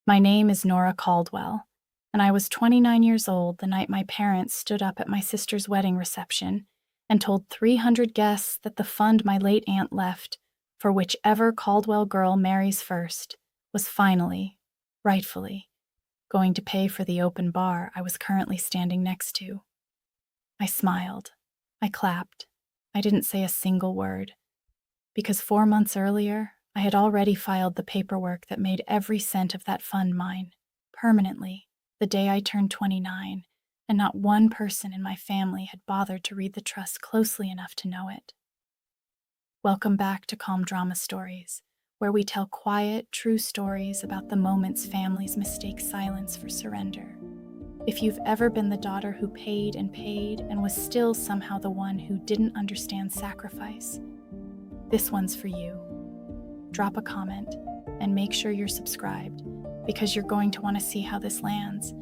My name is Nora Caldwell, and I was 29 years old the night my parents stood up at my sister's wedding reception and told 300 guests that the fund my late aunt left for whichever Caldwell girl marries first was finally, rightfully, going to pay for the open bar I was currently standing next to. I smiled. I clapped. I didn't say a single word, because 4 months earlier, I had already filed the paperwork that made every cent of that fund mine, permanently, the day I turned 29, and not one person in my family had bothered to read the trust closely enough to know it. Welcome back to Calm Drama Stories, where we tell quiet, true stories about the moments families mistake silence for surrender. If you've ever been the daughter who paid and was still somehow the one who didn't understand sacrifice, this one's for you. Drop a comment and make sure you're subscribed, because you're going to want to see how this lands.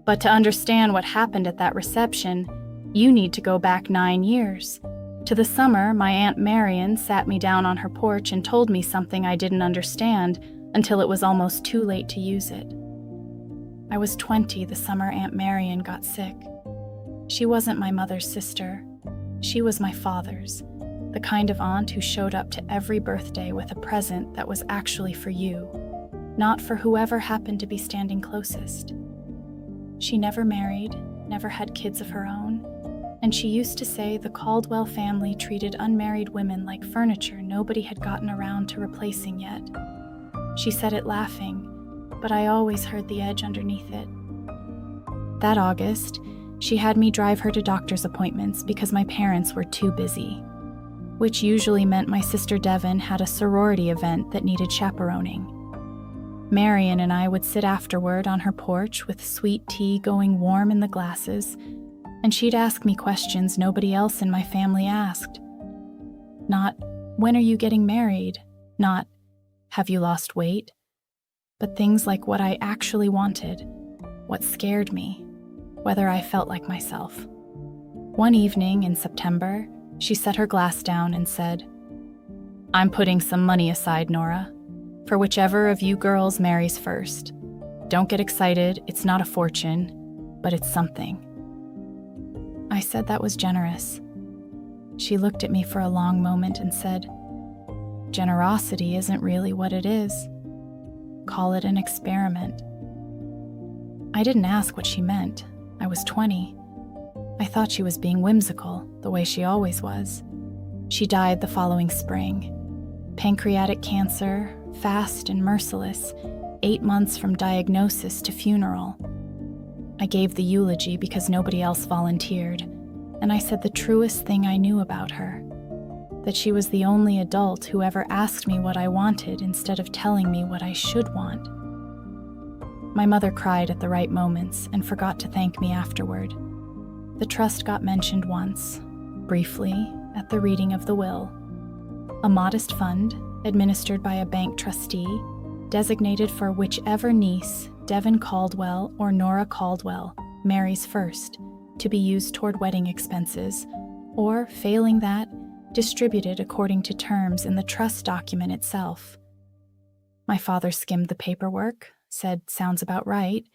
But to understand what happened at that reception, you need to go back 9 years. To the summer, my Aunt Marion sat me down on her porch and told me something I didn't understand until it was almost too late to use it. I was 20 the summer Aunt Marion got sick. She wasn't my mother's sister. She was my father's, the kind of aunt who showed up to every birthday with a present that was actually for you, not for whoever happened to be standing closest. She never married, never had kids of her own, and she used to say the Caldwell family treated unmarried women like furniture nobody had gotten around to replacing yet. She said it laughing, but I always heard the edge underneath it. That August, she had me drive her to doctor's appointments because my parents were too busy, which usually meant my sister Devin had a sorority event that needed chaperoning. Marion and I would sit afterward on her porch with sweet tea going warm in the glasses, and she'd ask me questions nobody else in my family asked. Not, when are you getting married? Not, have you lost weight? But things like what I actually wanted, what scared me, whether I felt like myself. One evening in September, she set her glass down and said, "I'm putting some money aside, Nora, for whichever of you girls marries first. Don't get excited, it's not a fortune, but it's something." I said that was generous. She looked at me for a long moment and said, "Generosity isn't really what it is. Call it an experiment." I didn't ask what she meant. I was 20. I thought she was being whimsical, the way she always was. She died the following spring. Pancreatic cancer, fast and merciless, 8 months from diagnosis to funeral. I gave the eulogy because nobody else volunteered, and I said the truest thing I knew about her, that she was the only adult who ever asked me what I wanted instead of telling me what I should want. My mother cried at the right moments and forgot to thank me afterward. The trust got mentioned once, briefly, at the reading of the will. A modest fund, administered by a bank trustee, designated for whichever niece, Devin Caldwell or Nora Caldwell, marries first, to be used toward wedding expenses, or, failing that, distributed according to terms in the trust document itself. My father skimmed the paperwork, said sounds about right,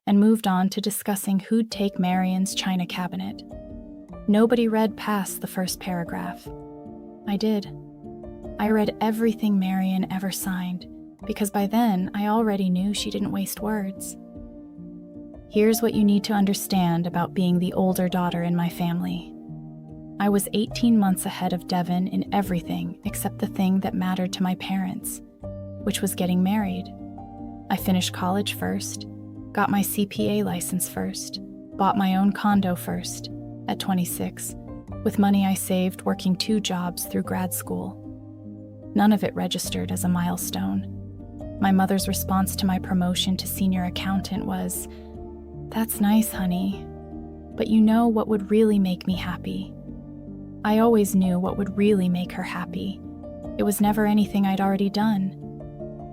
and moved on to discussing who'd take Marion's china cabinet. Nobody read past the first paragraph. I did. I read everything Marion ever signed, because by then I already knew she didn't waste words. Here's what you need to understand about being the older daughter in my family. I was 18 months ahead of Devin in everything except the thing that mattered to my parents, which was getting married. I finished college first, got my CPA license first, bought my own condo first, at 26, with money I saved working 2 jobs through grad school. None of it registered as a milestone. My mother's response to my promotion to senior accountant was, "That's nice, honey, but you know what would really make me happy." I always knew what would really make her happy. It was never anything I'd already done.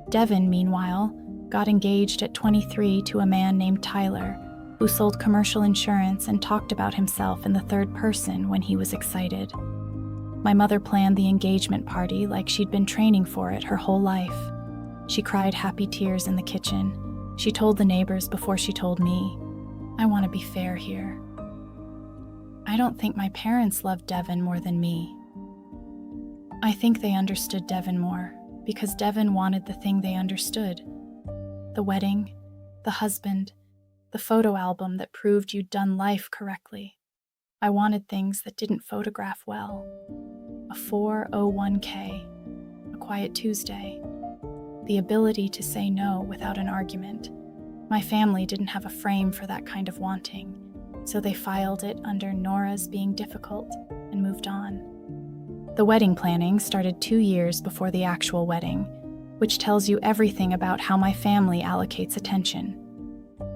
Devin, meanwhile, got engaged at 23 to a man named Tyler, who sold commercial insurance and talked about himself in the third person when he was excited. My mother planned the engagement party like she'd been training for it her whole life. She cried happy tears in the kitchen. She told the neighbors before she told me. I want to be fair here. I don't think my parents loved Devin more than me. I think they understood Devin more because Devin wanted the thing they understood. The wedding, the husband, the photo album that proved you'd done life correctly. I wanted things that didn't photograph well. A 401k, a quiet Tuesday, the ability to say no without an argument. My family didn't have a frame for that kind of wanting, so they filed it under Nora's being difficult and moved on. The wedding planning started 2 years before the actual wedding, which tells you everything about how my family allocates attention.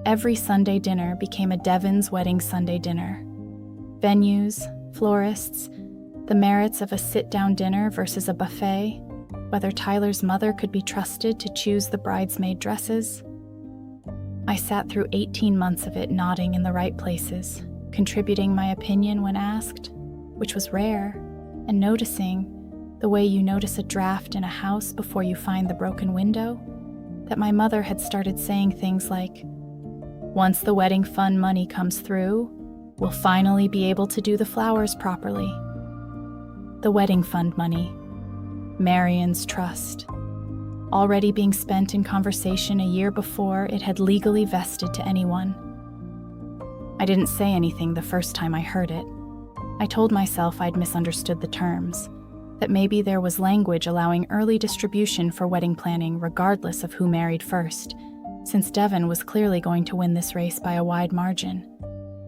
Every Sunday dinner became a Devin's wedding Sunday dinner. Venues, florists, the merits of a sit-down dinner versus a buffet, whether Tyler's mother could be trusted to choose the bridesmaid dresses. I sat through 18 months of it nodding in the right places, contributing my opinion when asked, which was rare, and noticing, the way you notice a draft in a house before you find the broken window, that my mother had started saying things like, "Once the wedding fund money comes through, we'll finally be able to do the flowers properly." The wedding fund money. Marion's trust. Already being spent in conversation a year before it had legally vested to anyone. I didn't say anything the first time I heard it. I told myself I'd misunderstood the terms, that maybe there was language allowing early distribution for wedding planning regardless of who married first, since Devin was clearly going to win this race by a wide margin.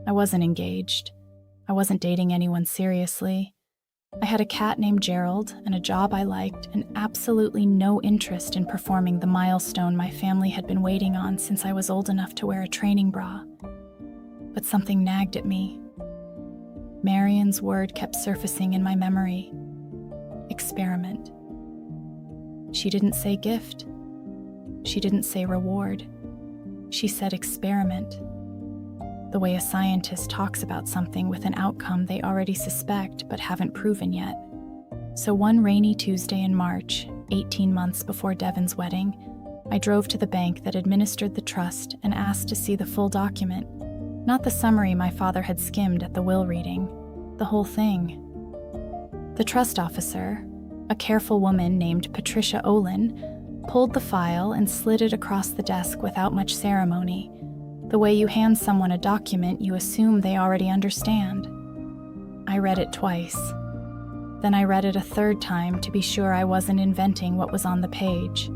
I wasn't engaged. I wasn't dating anyone seriously. I had a cat named Gerald and a job I liked and absolutely no interest in performing the milestone my family had been waiting on since I was old enough to wear a training bra. But something nagged at me. Marion's word kept surfacing in my memory. Experiment. She didn't say gift. She didn't say reward. She said experiment. The way a scientist talks about something with an outcome they already suspect but haven't proven yet. So one rainy Tuesday in March, 18 months before Devin's wedding, I drove to the bank that administered the trust and asked to see the full document, not the summary my father had skimmed at the will reading, the whole thing. The trust officer, a careful woman named Patricia Olin, pulled the file and slid it across the desk without much ceremony. The way you hand someone a document you assume they already understand. I read it twice. Then I read it a third time to be sure I wasn't inventing what was on the page.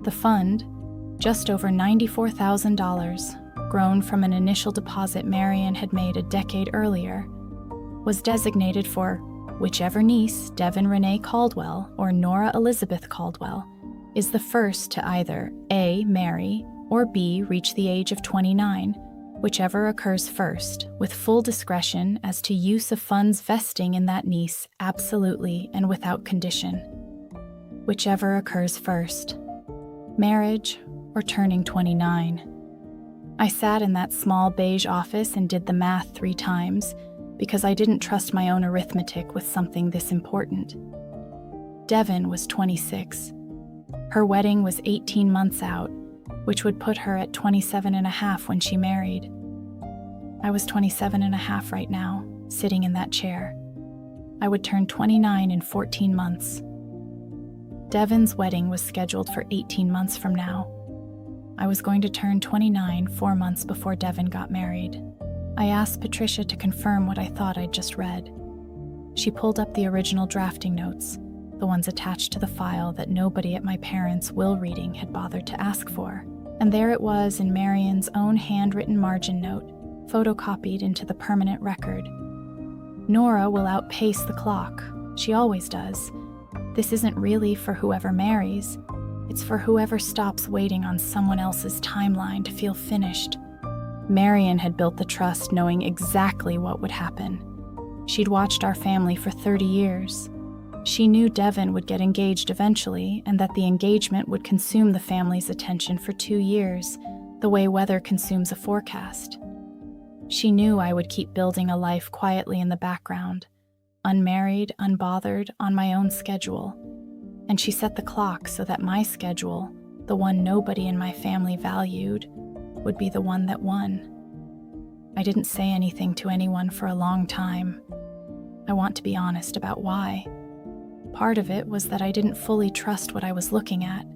The fund, just over $94,000, grown from an initial deposit Marion had made a decade earlier, was designated for whichever niece Devin Renee Caldwell or Nora Elizabeth Caldwell is the first to either A, marry, or B, reach the age of 29, whichever occurs first, with full discretion as to use of funds vesting in that niece absolutely and without condition. Whichever occurs first. Marriage or turning 29. I sat in that small beige office and did the math 3 times because I didn't trust my own arithmetic with something this important. Devin was 26. Her wedding was 18 months out, which would put her at 27 and a half when she married. I was 27 and a half right now, sitting in that chair. I would turn 29 in 14 months. Devin's wedding was scheduled for 18 months from now. I was going to turn 29 4 months before Devin got married. I asked Patricia to confirm what I thought I'd just read. She pulled up the original drafting notes, the ones attached to the file that nobody at my parents' will reading had bothered to ask for. And there it was in Marion's own handwritten margin note, photocopied into the permanent record. Nora will outpace the clock. She always does. This isn't really for whoever marries. It's for whoever stops waiting on someone else's timeline to feel finished. Marion had built the trust knowing exactly what would happen. She'd watched our family for 30 years. She knew Devin would get engaged eventually and that the engagement would consume the family's attention for 2 years, the way weather consumes a forecast. She knew I would keep building a life quietly in the background, unmarried, unbothered, on my own schedule. And she set the clock so that my schedule, the one nobody in my family valued, would be the one that won. I didn't say anything to anyone for a long time. I want to be honest about why. Part of it was that I didn't fully trust what I was looking at.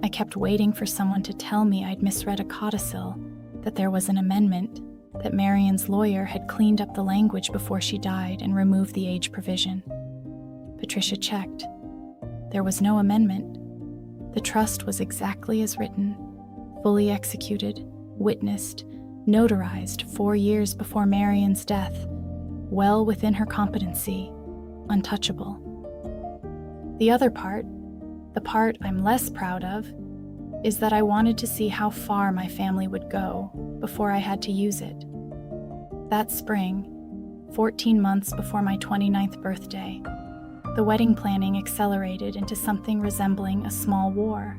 I kept waiting for someone to tell me I'd misread a codicil, that there was an amendment, that Marion's lawyer had cleaned up the language before she died and removed the age provision. Patricia checked. There was no amendment. The trust was exactly as written, fully executed, witnessed, notarized 4 years before Marion's death, well within her competency, untouchable. The other part, the part I'm less proud of, is that I wanted to see how far my family would go before I had to use it. That spring, 14 months before my 29th birthday, the wedding planning accelerated into something resembling a small war.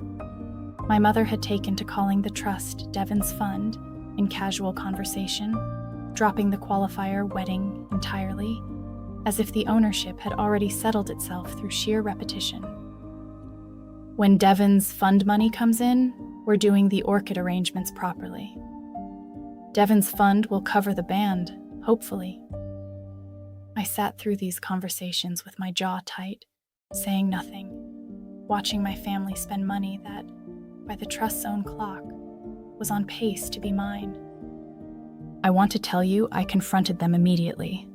My mother had taken to calling the trust Devon's Fund in casual conversation, dropping the qualifier wedding entirely, as if the ownership had already settled itself through sheer repetition. When Devon's fund money comes in, we're doing the orchid arrangements properly. Devon's fund will cover the band, hopefully. I sat through these conversations with my jaw tight, saying nothing, watching my family spend money that, by the trust's own clock, was on pace to be mine. I want to tell you I confronted them immediately.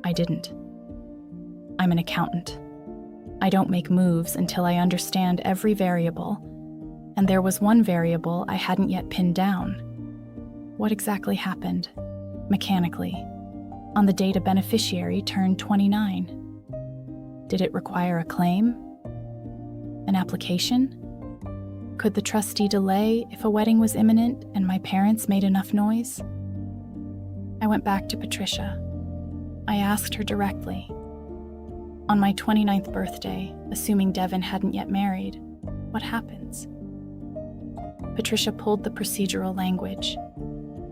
I didn't. I'm an accountant. I don't make moves until I understand every variable, and there was one variable I hadn't yet pinned down. What exactly happened, mechanically, on the date a beneficiary turned 29? Did it require a claim? An application? Could the trustee delay if a wedding was imminent and my parents made enough noise? I went back to Patricia. I asked her directly. On my 29th birthday, assuming Devon hadn't yet married, what happens? Patricia pulled the procedural language.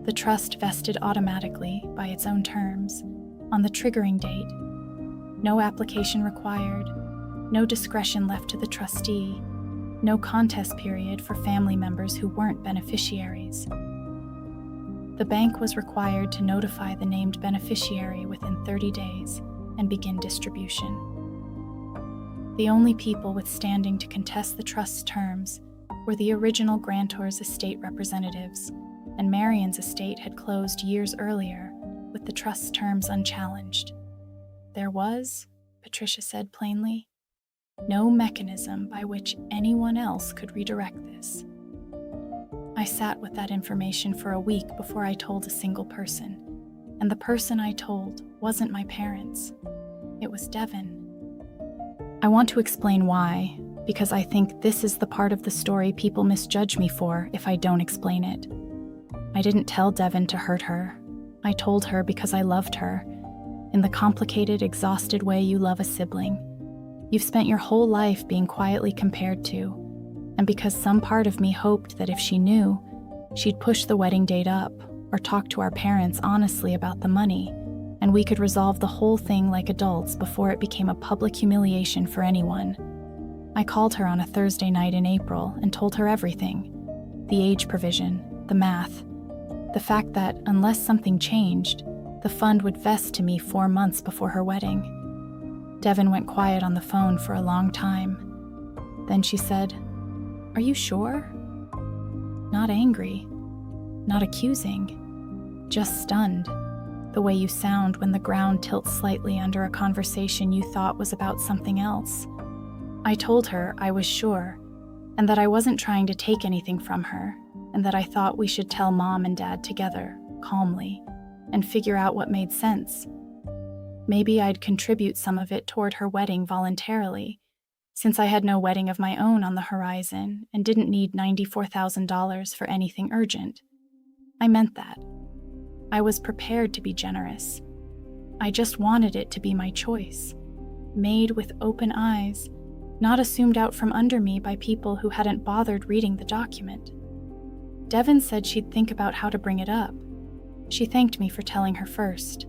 The trust vested automatically, by its own terms, on the triggering date. No application required, no discretion left to the trustee, no contest period for family members who weren't beneficiaries. The bank was required to notify the named beneficiary within 30 days and begin distribution. The only people with standing to contest the trust's terms were the original grantor's estate representatives, and Marion's estate had closed years earlier with the trust's terms unchallenged. There was, Patricia said plainly, no mechanism by which anyone else could redirect this. I sat with that information for a week before I told a single person, and the person I told wasn't my parents. It was Devon. I want to explain why, because I think this is the part of the story people misjudge me for if I don't explain it. I didn't tell Devon to hurt her. I told her because I loved her, in the complicated, exhausted way you love a sibling. You've spent your whole life being quietly compared to, and because some part of me hoped that if she knew, she'd push the wedding date up or talk to our parents honestly about the money, and we could resolve the whole thing like adults before it became a public humiliation for anyone. I called her on a Thursday night in April and told her everything. The age provision, the math, the fact that unless something changed, the fund would vest to me 4 months before her wedding. Devon went quiet on the phone for a long time. Then she said, "Are you sure?" Not angry, not accusing, just stunned, the way you sound when the ground tilts slightly under a conversation you thought was about something else. I told her I was sure, and that I wasn't trying to take anything from her, and that I thought we should tell Mom and Dad together, calmly, and figure out what made sense. Maybe I'd contribute some of it toward her wedding voluntarily, since I had no wedding of my own on the horizon and didn't need $94,000 for anything urgent. I meant that. I was prepared to be generous. I just wanted it to be my choice, made with open eyes, not assumed out from under me by people who hadn't bothered reading the document. Devon said she'd think about how to bring it up. She thanked me for telling her first.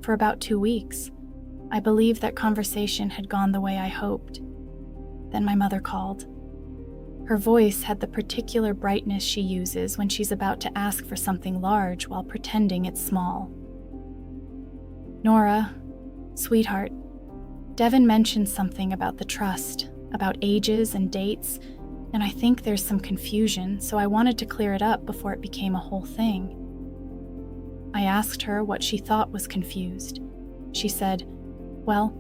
For about 2 weeks, I believed that conversation had gone the way I hoped. Then my mother called. Her voice had the particular brightness she uses when she's about to ask for something large while pretending it's small. "Nora, sweetheart, Devin mentioned something about the trust, about ages and dates, and I think there's some confusion, so I wanted to clear it up before it became a whole thing." I asked her what she thought was confused. She said, "Well,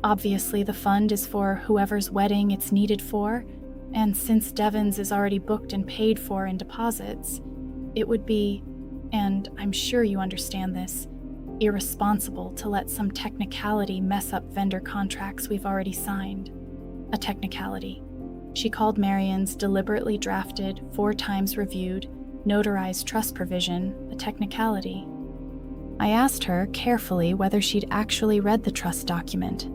obviously the fund is for whoever's wedding it's needed for, and since Devin's is already booked and paid for in deposits, it would be, and I'm sure you understand this, irresponsible to let some technicality mess up vendor contracts we've already signed." A technicality. She called Marion's deliberately drafted, 4 times reviewed, notarized trust provision a technicality. I asked her carefully whether she'd actually read the trust document.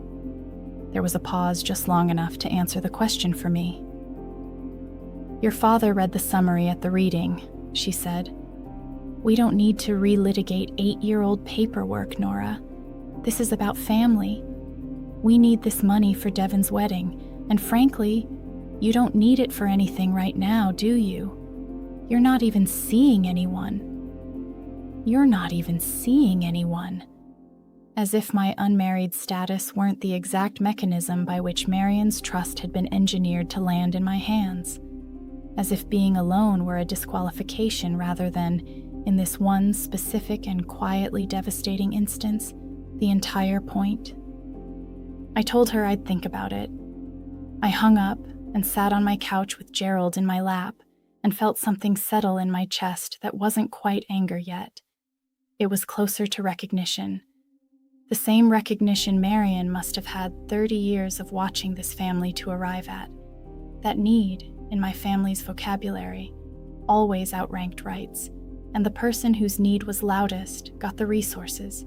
There was a pause just long enough to answer the question for me. "Your father read the summary at the reading," she said. "We don't need to relitigate 8-year-old paperwork, Nora. This is about family. We need this money for Devin's wedding, and frankly, you don't need it for anything right now, do you? You're not even seeing anyone. You're not even seeing anyone." As if my unmarried status weren't the exact mechanism by which Marion's trust had been engineered to land in my hands. As if being alone were a disqualification rather than, in this one specific and quietly devastating instance, the entire point. I told her I'd think about it. I hung up and sat on my couch with Gerald in my lap and felt something settle in my chest that wasn't quite anger yet. It was closer to recognition. The same recognition Marion must have had 30 years of watching this family to arrive at. That need, in my family's vocabulary, always outranked rights, and the person whose need was loudest got the resources,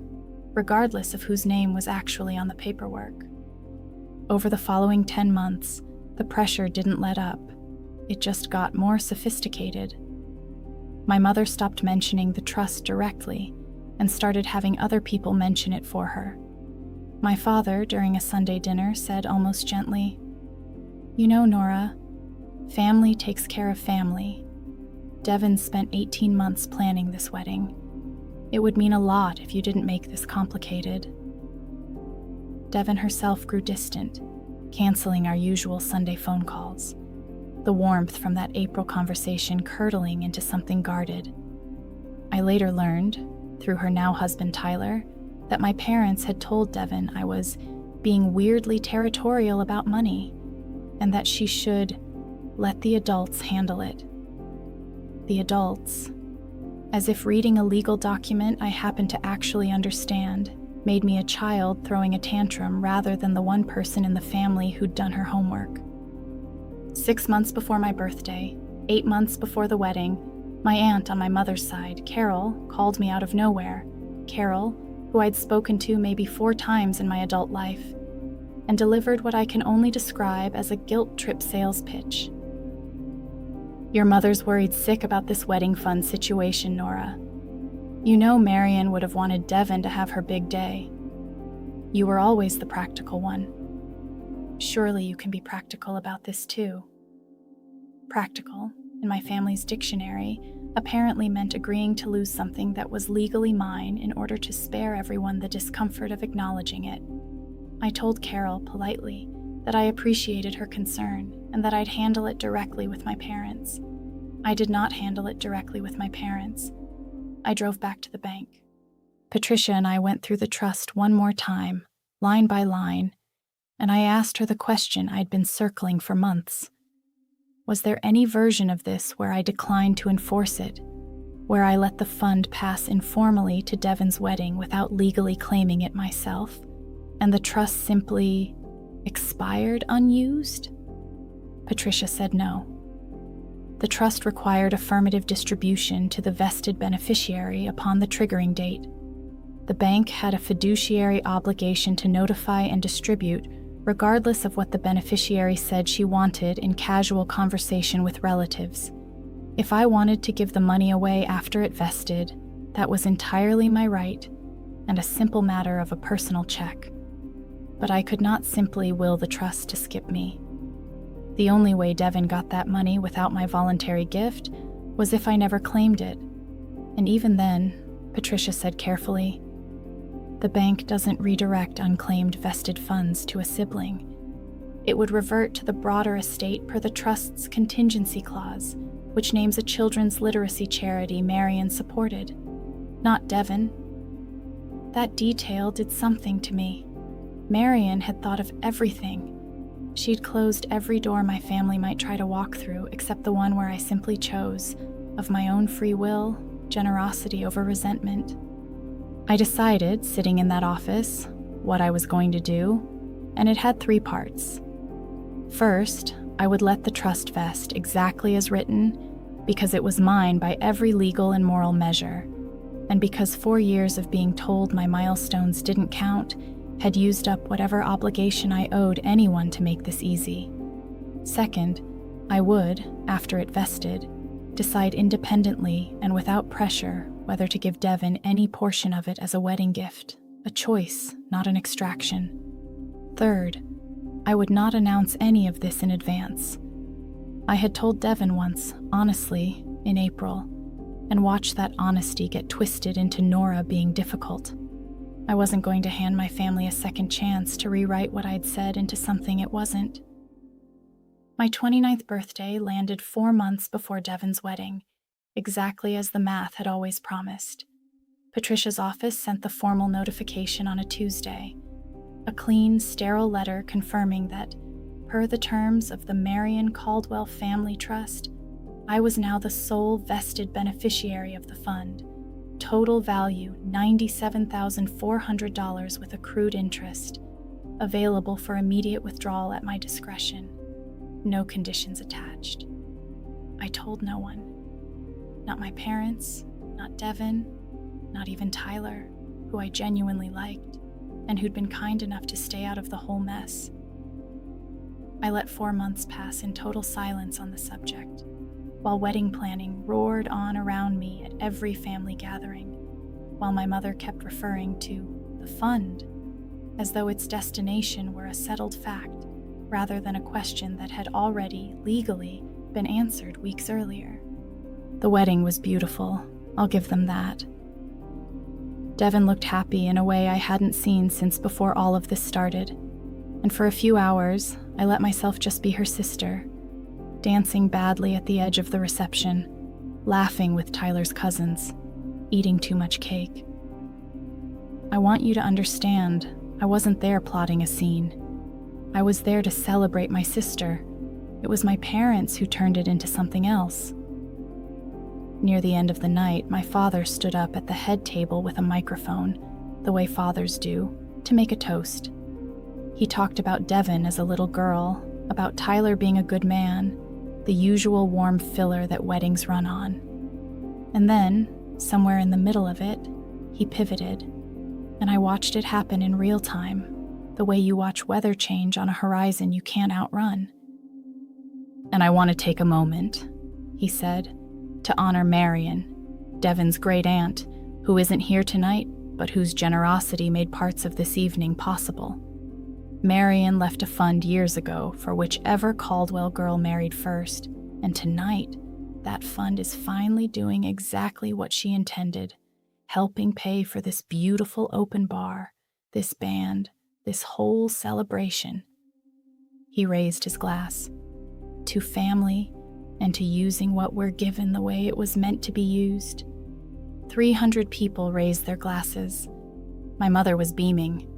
regardless of whose name was actually on the paperwork. Over the following 10 months, the pressure didn't let up. It just got more sophisticated. My mother stopped mentioning the trust directly and started having other people mention it for her. My father, during a Sunday dinner, said almost gently, "You know, Nora, family takes care of family. Devin spent 18 months planning this wedding. It would mean a lot if you didn't make this complicated." Devin herself grew distant, canceling our usual Sunday phone calls, the warmth from that April conversation curdling into something guarded. I later learned, through her now husband Tyler, that my parents had told Devin I was being weirdly territorial about money, and that she should let the adults handle it. The adults. As if reading a legal document I happened to actually understand made me a child throwing a tantrum rather than the one person in the family who'd done her homework. 6 months before my birthday, 8 months before the wedding, my aunt on my mother's side, Carol, called me out of nowhere. Carol, who I'd spoken to maybe 4 times in my adult life, and delivered what I can only describe as a guilt trip sales pitch. "Your mother's worried sick about this wedding fund situation, Nora. You know Marion would have wanted Devin to have her big day. You were always the practical one. Surely you can be practical about this too." Practical, in my family's dictionary, apparently meant agreeing to lose something that was legally mine in order to spare everyone the discomfort of acknowledging it. I told Carol politely that I appreciated her concern and that I'd handle it directly with my parents. I did not handle it directly with my parents. I drove back to the bank. Patricia and I went through the trust one more time, line by line, and I asked her the question I'd been circling for months. Was there any version of this where I declined to enforce it, where I let the fund pass informally to Devin's wedding without legally claiming it myself, and the trust simply expired unused? Patricia said no. The trust required affirmative distribution to the vested beneficiary upon the triggering date. The bank had a fiduciary obligation to notify and distribute, regardless of what the beneficiary said she wanted in casual conversation with relatives. If I wanted to give the money away after it vested, that was entirely my right and a simple matter of a personal check. But I could not simply will the trust to skip me. The only way Devin got that money without my voluntary gift was if I never claimed it. And even then, Patricia said carefully, the bank doesn't redirect unclaimed vested funds to a sibling. It would revert to the broader estate per the trust's contingency clause, which names a children's literacy charity Marion supported, not Devin. That detail did something to me. Marion had thought of everything. She'd closed every door my family might try to walk through except the one where I simply chose, of my own free will, generosity over resentment. I decided, sitting in that office, what I was going to do, and it had 3 parts. First, I would let the trust vest exactly as written because it was mine by every legal and moral measure, and because 4 years of being told my milestones didn't count had used up whatever obligation I owed anyone to make this easy. Second, I would, after it vested, decide independently and without pressure whether to give Devin any portion of it as a wedding gift, a choice, not an extraction. Third, I would not announce any of this in advance. I had told Devin once, honestly, in April, and watched that honesty get twisted into Nora being difficult. I wasn't going to hand my family a second chance to rewrite what I'd said into something it wasn't. My 29th birthday landed 4 months before Devin's wedding, exactly as the math had always promised. Patricia's office sent the formal notification on a Tuesday, a clean, sterile letter confirming that, per the terms of the Marion Caldwell Family Trust, I was now the sole vested beneficiary of the fund. Total value $97,400 with accrued interest, available for immediate withdrawal at my discretion. No conditions attached. I told no one. Not my parents, not Devin, not even Tyler, who I genuinely liked, and who'd been kind enough to stay out of the whole mess. I let 4 months pass in total silence on the subject, while wedding planning roared on around me at every family gathering, while my mother kept referring to the fund as though its destination were a settled fact rather than a question that had already, legally, been answered weeks earlier. The wedding was beautiful, I'll give them that. Devin looked happy in a way I hadn't seen since before all of this started, and for a few hours, I let myself just be her sister, dancing badly at the edge of the reception, laughing with Tyler's cousins, eating too much cake. I want you to understand, I wasn't there plotting a scene. I was there to celebrate my sister. It was my parents who turned it into something else. Near the end of the night, my father stood up at the head table with a microphone, the way fathers do, to make a toast. He talked about Devin as a little girl, about Tyler being a good man, the usual warm filler that weddings run on. And then, somewhere in the middle of it, he pivoted, and I watched it happen in real time, the way you watch weather change on a horizon you can't outrun. And I want to take a moment, he said, to honor Marion, Devin's great aunt, who isn't here tonight, but whose generosity made parts of this evening possible. Marion left a fund years ago for whichever Caldwell girl married first, and tonight, that fund is finally doing exactly what she intended, helping pay for this beautiful open bar, this band, this whole celebration. He raised his glass. To family, and to using what we're given the way it was meant to be used. 300 people raised their glasses. My mother was beaming.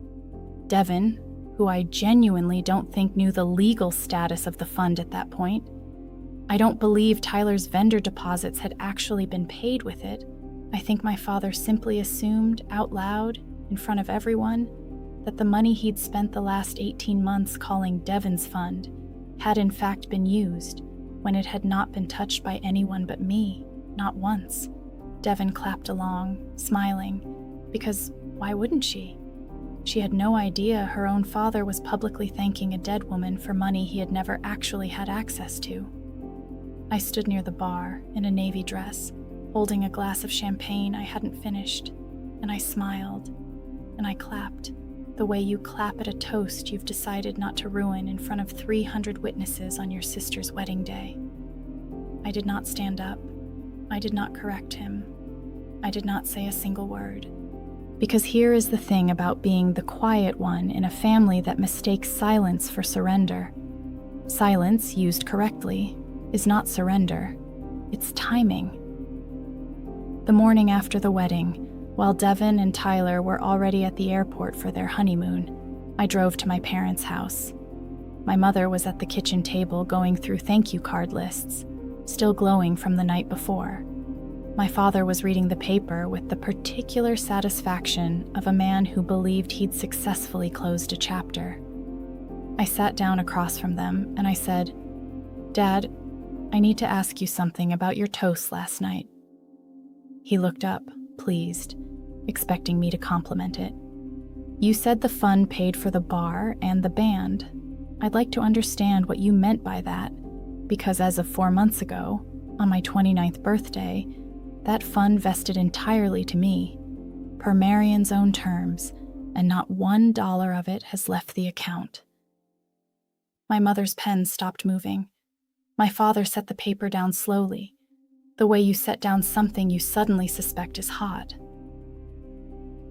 Devin, who I genuinely don't think knew the legal status of the fund at that point. I don't believe Tyler's vendor deposits had actually been paid with it. I think my father simply assumed out loud, in front of everyone, that the money he'd spent the last 18 months calling Devin's fund had in fact been used when it had not been touched by anyone but me, not once. Devin clapped along, smiling, because why wouldn't she? She had no idea her own father was publicly thanking a dead woman for money he had never actually had access to. I stood near the bar, in a navy dress, holding a glass of champagne I hadn't finished, and I smiled, and I clapped, The way you clap at a toast you've decided not to ruin in front of 300 witnesses on your sister's wedding day. I did not stand up. I did not correct him. I did not say a single word. Because here is the thing about being the quiet one in a family that mistakes silence for surrender. Silence, used correctly, is not surrender. It's timing. The morning after the wedding, while Devin and Tyler were already at the airport for their honeymoon, I drove to my parents' house. My mother was at the kitchen table going through thank you card lists, still glowing from the night before. My father was reading the paper with the particular satisfaction of a man who believed he'd successfully closed a chapter. I sat down across from them and I said, "Dad, I need to ask you something about your toast last night." He looked up, pleased, expecting me to compliment it. "You said the fund paid for the bar and the band. I'd like to understand what you meant by that, because as of 4 months ago, on my 29th birthday, that fund vested entirely to me, per Marion's own terms, and not $1 of it has left the account." My mother's pen stopped moving. My father set the paper down slowly, the way you set down something you suddenly suspect is hot.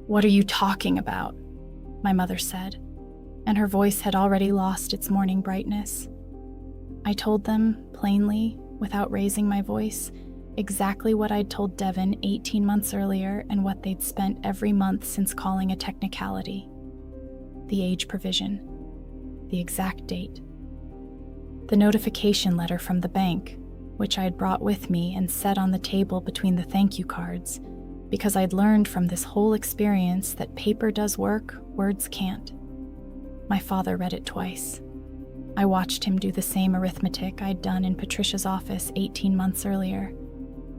"What are you talking about?" my mother said, and her voice had already lost its morning brightness. I told them, plainly, without raising my voice, exactly what I'd told Devin 18 months earlier and what they'd spent every month since calling a technicality. The age provision. The exact date. The notification letter from the bank, which I'd brought with me and set on the table between the thank you cards, because I'd learned from this whole experience that paper does work, words can't. My father read it twice. I watched him do the same arithmetic I'd done in Patricia's office 18 months earlier.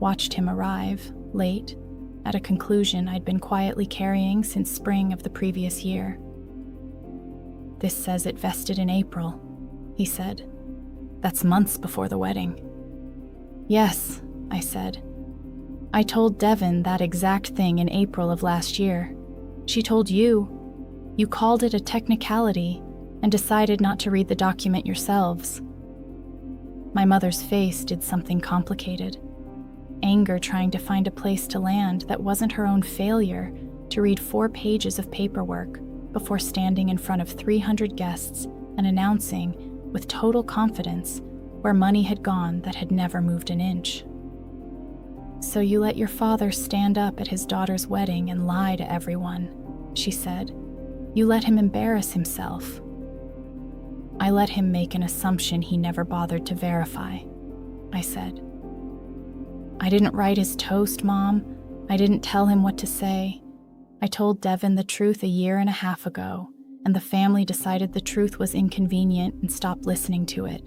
Watched him arrive, late, at a conclusion I'd been quietly carrying since spring of the previous year. "This says it vested in April," he said. "That's months before the wedding." "Yes," I said. "I told Devin that exact thing in April of last year. She told you. You called it a technicality and decided not to read the document yourselves." My mother's face did something complicated. Anger trying to find a place to land that wasn't her own failure to read 4 pages of paperwork before standing in front of 300 guests and announcing, with total confidence, where money had gone that had never moved an inch. "So you let your father stand up at his daughter's wedding and lie to everyone," she said. "You let him embarrass himself." "I let him make an assumption he never bothered to verify," I said. "I didn't write his toast, Mom. I didn't tell him what to say. I told Devin the truth a year and a half ago, and the family decided the truth was inconvenient and stopped listening to it.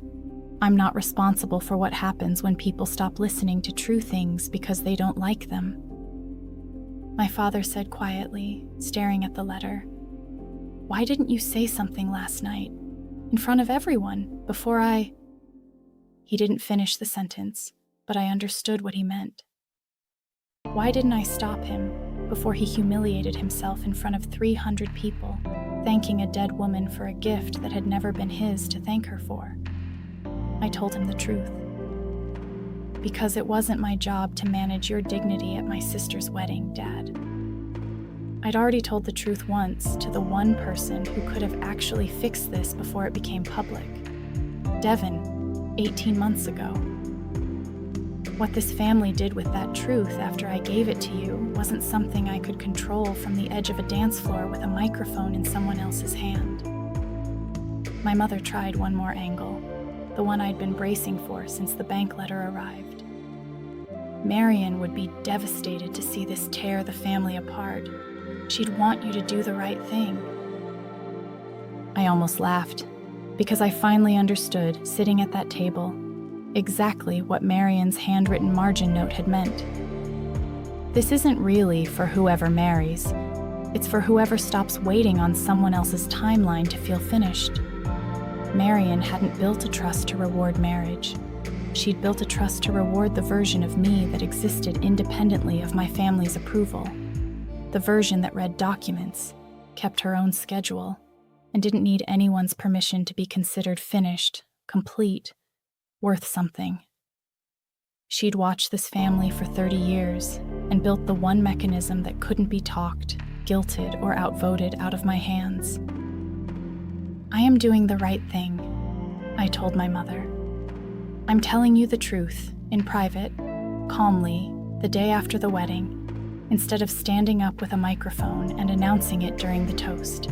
I'm not responsible for what happens when people stop listening to true things because they don't like them." My father said quietly, staring at the letter, "Why didn't you say something last night? In front of everyone, before I—" He didn't finish the sentence, but I understood what he meant. Why didn't I stop him before he humiliated himself in front of 300 people, thanking a dead woman for a gift that had never been his to thank her for? I told him the truth. "Because it wasn't my job to manage your dignity at my sister's wedding, Dad." I'd already told the truth once to the one person who could have actually fixed this before it became public. Devin, 18 months ago. What this family did with that truth after I gave it to you wasn't something I could control from the edge of a dance floor with a microphone in someone else's hand. My mother tried one more angle, the one I'd been bracing for since the bank letter arrived. Marion would be devastated to see this tear the family apart. She'd want you to do the right thing. I almost laughed, because I finally understood, sitting at that table, exactly what Marion's handwritten margin note had meant. This isn't really for whoever marries. It's for whoever stops waiting on someone else's timeline to feel finished. Marion hadn't built a trust to reward marriage. She'd built a trust to reward the version of me that existed independently of my family's approval. The version that read documents, kept her own schedule, and didn't need anyone's permission to be considered finished, complete, worth something. She'd watched this family for 30 years and built the one mechanism that couldn't be talked, guilted, or outvoted out of my hands. I am doing the right thing, I told my mother. I'm telling you the truth, in private, calmly, the day after the wedding, instead of standing up with a microphone and announcing it during the toast.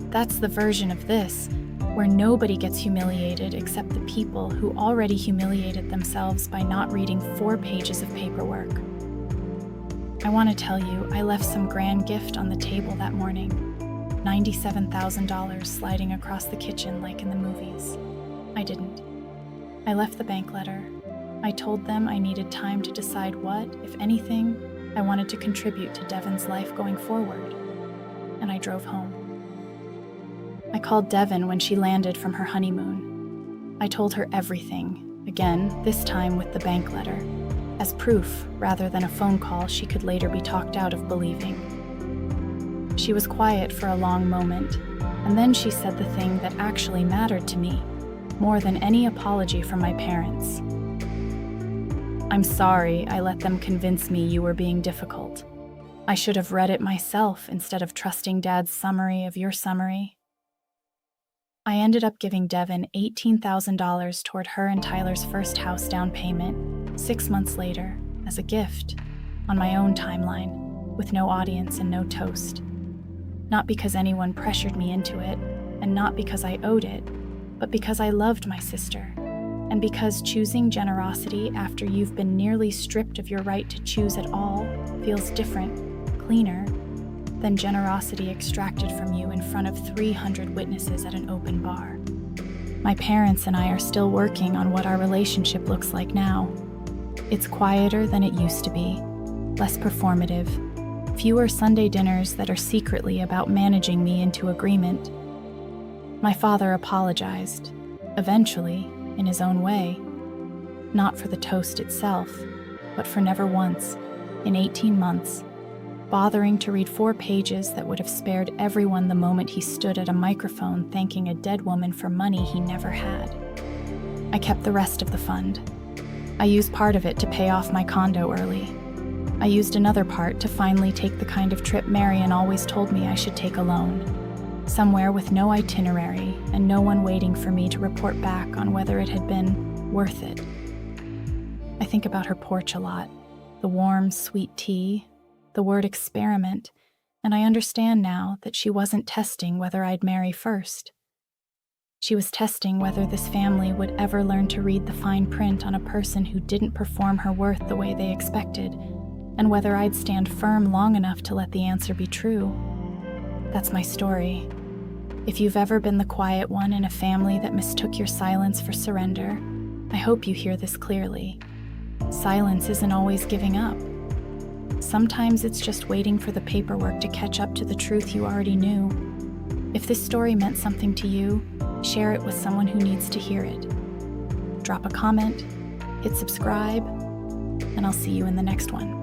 That's the version of this where nobody gets humiliated except the people who already humiliated themselves by not reading 4 pages of paperwork. I want to tell you, I left some grand gift on the table that morning, $97,000 sliding across the kitchen like in the movies. I didn't. I left the bank letter. I told them I needed time to decide what, if anything, I wanted to contribute to Devon's life going forward, and I drove home. I called Devon when she landed from her honeymoon. I told her everything, again, this time with the bank letter, as proof rather than a phone call she could later be talked out of believing. She was quiet for a long moment, and then she said the thing that actually mattered to me, more than any apology from my parents. I'm sorry I let them convince me you were being difficult. I should have read it myself instead of trusting Dad's summary of your summary. I ended up giving Devon $18,000 toward her and Tyler's first house down payment 6 months later as a gift, on my own timeline, with no audience and no toast. Not because anyone pressured me into it, and not because I owed it, but because I loved my sister, and because choosing generosity after you've been nearly stripped of your right to choose at all feels different, cleaner, than generosity extracted from you in front of 300 witnesses at an open bar. My parents and I are still working on what our relationship looks like now. It's quieter than it used to be, less performative, fewer Sunday dinners that are secretly about managing me into agreement. My father apologized, eventually, in his own way, not for the toast itself, but for never once, in 18 months, bothering to read 4 pages that would have spared everyone the moment he stood at a microphone thanking a dead woman for money he never had. I kept the rest of the fund. I used part of it to pay off my condo early. I used another part to finally take the kind of trip Marion always told me I should take alone, somewhere with no itinerary and no one waiting for me to report back on whether it had been worth it. I think about her porch a lot, the warm, sweet tea, the word experiment, and I understand now that she wasn't testing whether I'd marry first. She was testing whether this family would ever learn to read the fine print on a person who didn't perform her worth the way they expected, and whether I'd stand firm long enough to let the answer be true. That's my story. If you've ever been the quiet one in a family that mistook your silence for surrender, I hope you hear this clearly. Silence isn't always giving up. Sometimes it's just waiting for the paperwork to catch up to the truth you already knew. If this story meant something to you, share it with someone who needs to hear it. Drop a comment, hit subscribe, and I'll see you in the next one.